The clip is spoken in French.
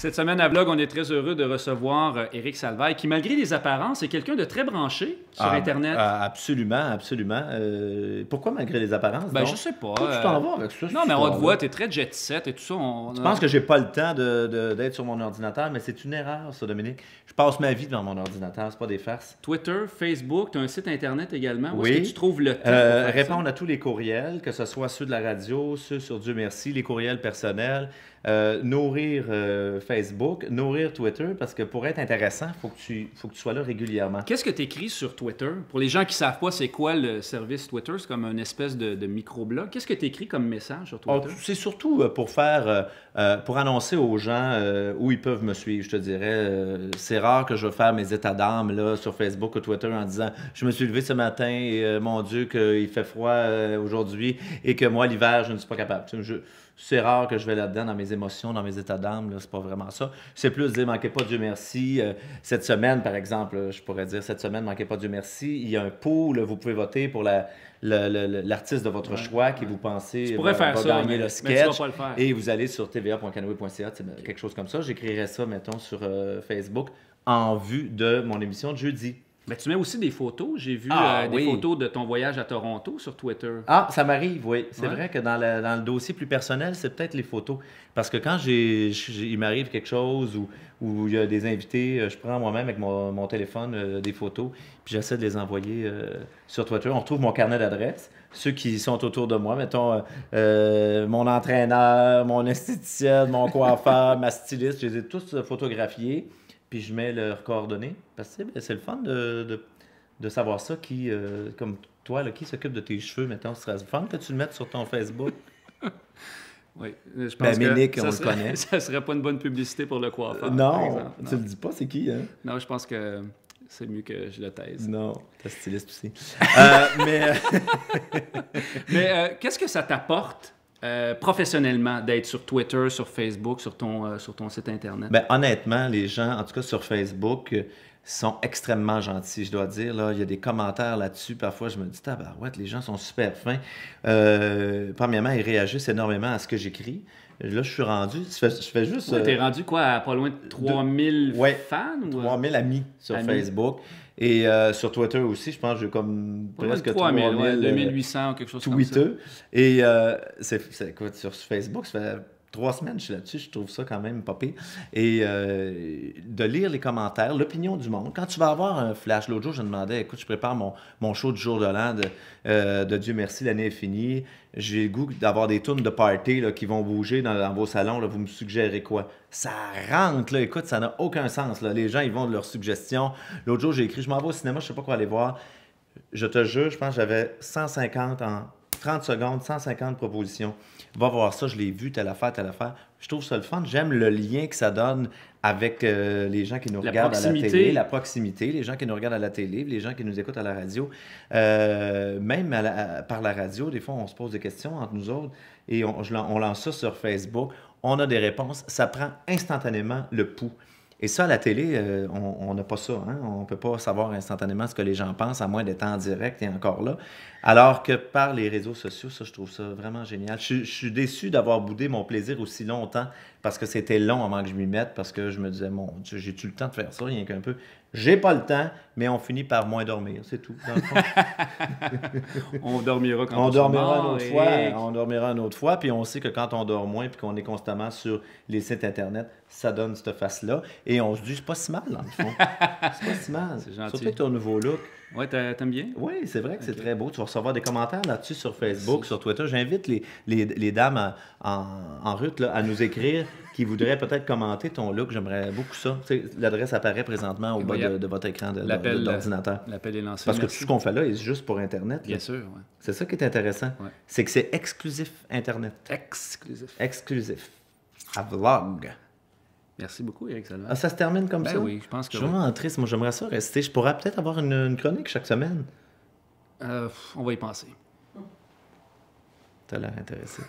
Cette semaine à Vlog, on est très heureux de recevoir Éric Salvaille, qui, malgré les apparences, est quelqu'un de très branché sur Internet. Absolument, absolument. Pourquoi malgré les apparences? Ben, je sais pas. Pourquoi tu t'en vas avec ça? Non, mais on te voit, tu es très jet set et tout ça. Tu penses que j'ai pas le temps d'être sur mon ordinateur, mais c'est une erreur, ça, Dominique. Je passe ma vie devant mon ordinateur, c'est pas des farces. Twitter, Facebook, tu as un site Internet également. Où oui. est-ce que tu trouves le temps pour répondre à tous les courriels, que ce soit ceux de la radio, ceux sur Dieu merci, les courriels personnels. Nourrir Facebook, nourrir Twitter, parce que pour être intéressant, il faut que tu sois là régulièrement. Qu'est-ce que tu écris sur Twitter? Pour les gens qui ne savent pas c'est quoi le service Twitter, c'est comme une espèce de micro-blog. Qu'est-ce que tu écris comme message sur Twitter? C'est surtout pour annoncer aux gens où ils peuvent me suivre, je te dirais. C'est rare que je vais faire mes états d'âme là, sur Facebook ou Twitter en disant « Je me suis levé ce matin et mon Dieu qu'il fait froid aujourd'hui et que moi, l'hiver, je ne suis pas capable. » C'est rare que je vais là-dedans dans mes émotions, dans mes états d'âme. C'est pas vraiment ça. C'est plus dire, manquez pas Dieu merci. Cette semaine, par exemple, je pourrais dire, cette semaine, manquez pas Dieu merci. Il y a un pool, vous pouvez voter pour l'artiste de votre choix qui vous pensez va gagner le sketch. Mais tu vas pas le faire. Et vous allez sur tva.canoe.ca, quelque chose comme ça. J'écrirai ça, mettons, sur Facebook en vue de mon émission de jeudi. Mais tu mets aussi des photos. J'ai vu des photos de ton voyage à Toronto sur Twitter. Ah, ça m'arrive, oui. C'est vrai que dans le dossier plus personnel, c'est peut-être les photos. Parce que quand il m'arrive quelque chose où il y a des invités, je prends moi-même avec mon téléphone des photos, puis j'essaie de les envoyer sur Twitter. On retrouve mon carnet d'adresses. Ceux qui sont autour de moi, mettons mon entraîneur, mon esthéticienne, mon coiffeur, ma styliste, je les ai tous photographiés. Puis je mets leurs coordonnées. Parce que c'est le fun de savoir ça. Qui, comme toi, là, qui s'occupe de tes cheveux, mettons, ce serait le fun que tu le mettes sur ton Facebook. Oui, je pense Ménic, on le connaît. Ça serait pas une bonne publicité pour le coiffeur. Non, tu le dis pas, c'est qui, hein? Non, je pense que c'est mieux que je le taise. Non, t'es styliste aussi. Mais qu'est-ce que ça t'apporte professionnellement d'être sur Twitter, sur Facebook, sur ton site Internet? Ben, honnêtement, les gens, en tout cas sur Facebook, sont extrêmement gentils, je dois dire. Là, il y a des commentaires là-dessus. Parfois, je me dis, tabarouette, les gens sont super fins. Premièrement, ils réagissent énormément à ce que j'écris. Là, je suis rendu, je fais juste... Ouais, t'es rendu quoi, à pas loin de 3000 fans? 3000 amis sur Facebook. Et sur Twitter aussi, je pense que j'ai comme presque 3000, 2800 ou quelque chose comme ça. Et écoute, sur Facebook, ça fait 3 semaines que je suis là-dessus, je trouve ça quand même pas pire. Et de lire les commentaires, l'opinion du monde. Quand tu vas avoir un flash, l'autre jour, je me demandais, écoute, je prépare mon show du jour de l'an de Dieu merci, l'année est finie. J'ai le goût d'avoir des tunes de party là, qui vont bouger dans vos salons. Là, vous me suggérez quoi? Ça rentre, là. Écoute, ça n'a aucun sens. Là. Les gens, ils vont de leurs suggestions. L'autre jour, j'ai écrit, je m'en vais au cinéma, je sais pas quoi aller voir. Je te jure, je pense que j'avais 150 en 30 secondes, 150 propositions. Va voir ça, je l'ai vu, telle affaire, telle affaire. Je trouve ça le fun. J'aime le lien que ça donne avec les gens qui nous regardent à la télé, la proximité, les gens qui nous regardent à la télé, les gens qui nous écoutent à la radio. Même par la radio, des fois, on se pose des questions entre nous autres et on lance ça sur Facebook. On a des réponses. Ça prend instantanément le pouls. Et ça, à la télé, on n'a pas ça. Hein? On ne peut pas savoir instantanément ce que les gens pensent, à moins d'être en direct et encore là. Alors que par les réseaux sociaux, ça, je trouve ça vraiment génial. Je suis déçu d'avoir boudé mon plaisir aussi longtemps parce que c'était long avant que je m'y mette, parce que je me disais, mon Dieu, j'ai-tu le temps de faire ça, rien qu'un peu. J'ai pas le temps, mais on finit par moins dormir, c'est tout. Dans le fond. On dormira quand on dormira une autre fois. On dormira une autre fois, puis on sait que quand on dort moins puis qu'on est constamment sur les sites Internet, ça donne cette face-là. Et on se dit, c'est pas si mal, dans le fond. C'est pas si mal. C'est gentil. Surtout avec ton nouveau look. Ouais, t'aimes bien? Oui, c'est vrai que c'est très beau. Tu vas recevoir des commentaires là-dessus sur Facebook, sur Twitter. J'invite les dames en route là, à nous écrire qui voudraient peut-être commenter ton look. J'aimerais beaucoup ça. Tu sais, l'adresse apparaît présentement au bas de votre écran d'ordinateur. L'appel est lancé. Parce que tout ce qu'on fait là est juste pour Internet. Bien sûr, oui. C'est ça qui est intéressant. Ouais. C'est que c'est exclusif Internet. Exclusif. À Vlog. Merci beaucoup, Éric Salvaille. Ah, ça se termine comme ça? Oui, je pense que je suis vraiment triste. Moi, j'aimerais ça rester. Je pourrais peut-être avoir une chronique chaque semaine. On va y penser. T'as l'air intéressé.